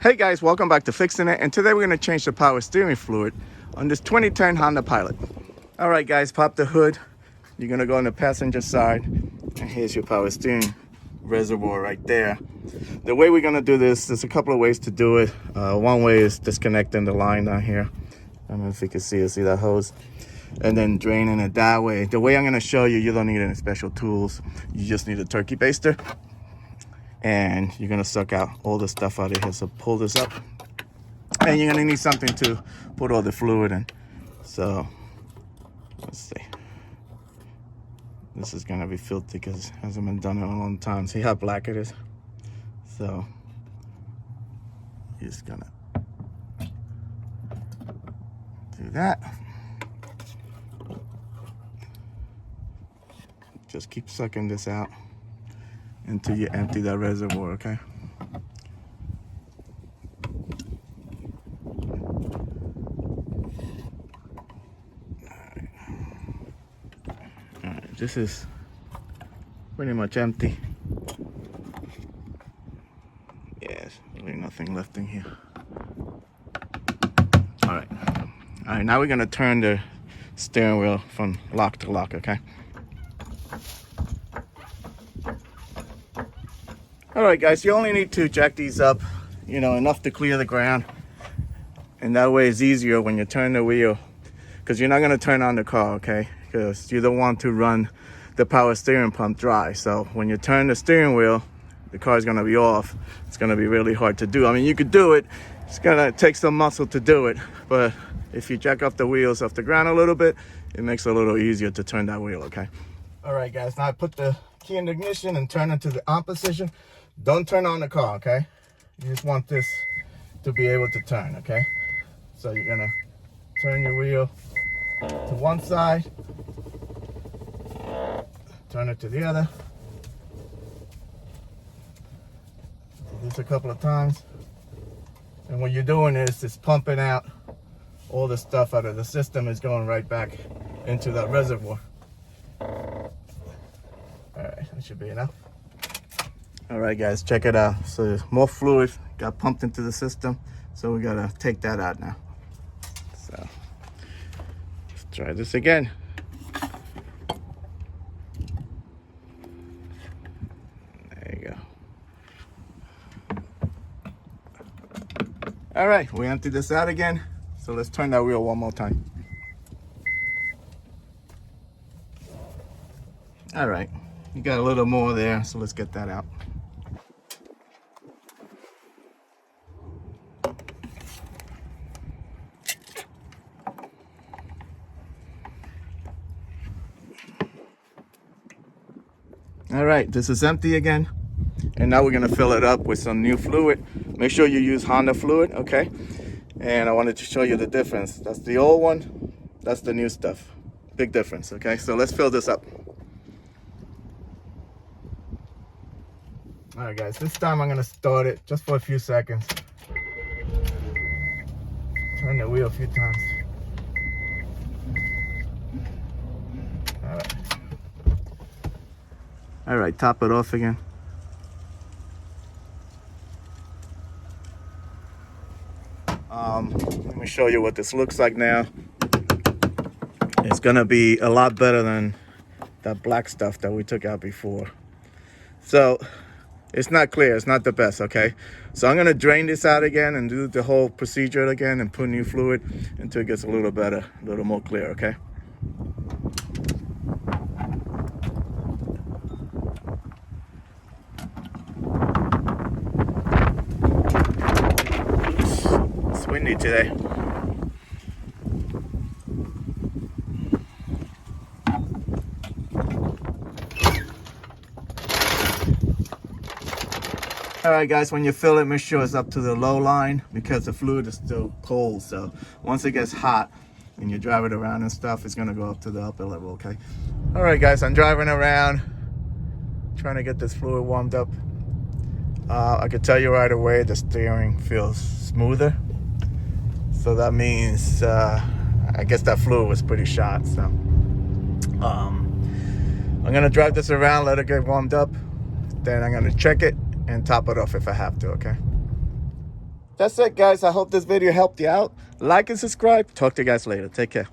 Hey guys, welcome back to Fixing It, and today we're going to change the power steering fluid on this 2010 Honda Pilot. All right guys, pop the hood. You're going to go on the passenger side, and here's your power steering reservoir right there. The way we're going to do this, there's a couple of ways to do it. One way is disconnecting the line down here. I don't know if you can see that hose. And then draining it that way. The way I'm going to show you, you don't need any special tools. You just need a turkey baster. And you're gonna suck out all the stuff out of here. So pull this up, and you're gonna need something to put all the fluid in. So let's see. This is gonna be filthy because it hasn't been done in a long time. See how black it is? So you're just gonna do that. Just keep sucking this out until you empty that reservoir, okay? All right, this is pretty much empty. Yeah, there's really nothing left in here. All right, now we're gonna turn the steering wheel from lock to lock, okay? All right, guys, you only need to jack these up, enough to clear the ground. And that way it's easier when you turn the wheel, because you're not going to turn on the car, okay? Because you don't want to run the power steering pump dry. So when you turn the steering wheel, the car is going to be off. It's going to be really hard to do. I mean, you could do it. It's going to take some muscle to do it. But if you jack up the wheels off the ground a little bit, it makes it a little easier to turn that wheel, okay? All right, guys, now I put the key in the ignition and turn it to the on position. Don't turn on the car, okay? You just want this to be able to turn, okay? So you're gonna turn your wheel to one side, turn it to the other. Do this a couple of times. And what you're doing is it's pumping out all the stuff out of the system. Is going right back into that reservoir. All right, that should be enough. All right, guys, check it out. So more fluid got pumped into the system, so we gotta take that out now. So let's try this again. There you go. All right, we emptied this out again, so let's turn that wheel one more time. All right, you got a little more there, so let's get that out. All right, this is empty again. And now we're gonna fill it up with some new fluid. Make sure you use Honda fluid, okay? And I wanted to show you the difference. That's the old one, that's the new stuff. Big difference, okay? So let's fill this up. All right, guys, this time I'm gonna start it just for a few seconds. Turn the wheel a few times. All right, top it off again. Let me show you what this looks like now. It's gonna be a lot better than that black stuff that we took out before. So it's not clear, it's not the best, okay? So I'm gonna drain this out again and do the whole procedure again and put new fluid until it gets a little better, a little more clear, okay? It's windy today. All right, guys, when you fill it, make sure it's up to the low line because the fluid is still cold. So once it gets hot and you drive it around and stuff, it's gonna go up to the upper level, okay? All right, guys, I'm driving around, trying to get this fluid warmed up. I can tell you right away, the steering feels smoother. So that means, I guess that fluid was pretty shot. So I'm gonna drive this around, let it get warmed up. Then I'm gonna check it and top it off if I have to, okay? That's it, guys. I hope this video helped you out. Like and subscribe. Talk to you guys later. Take care.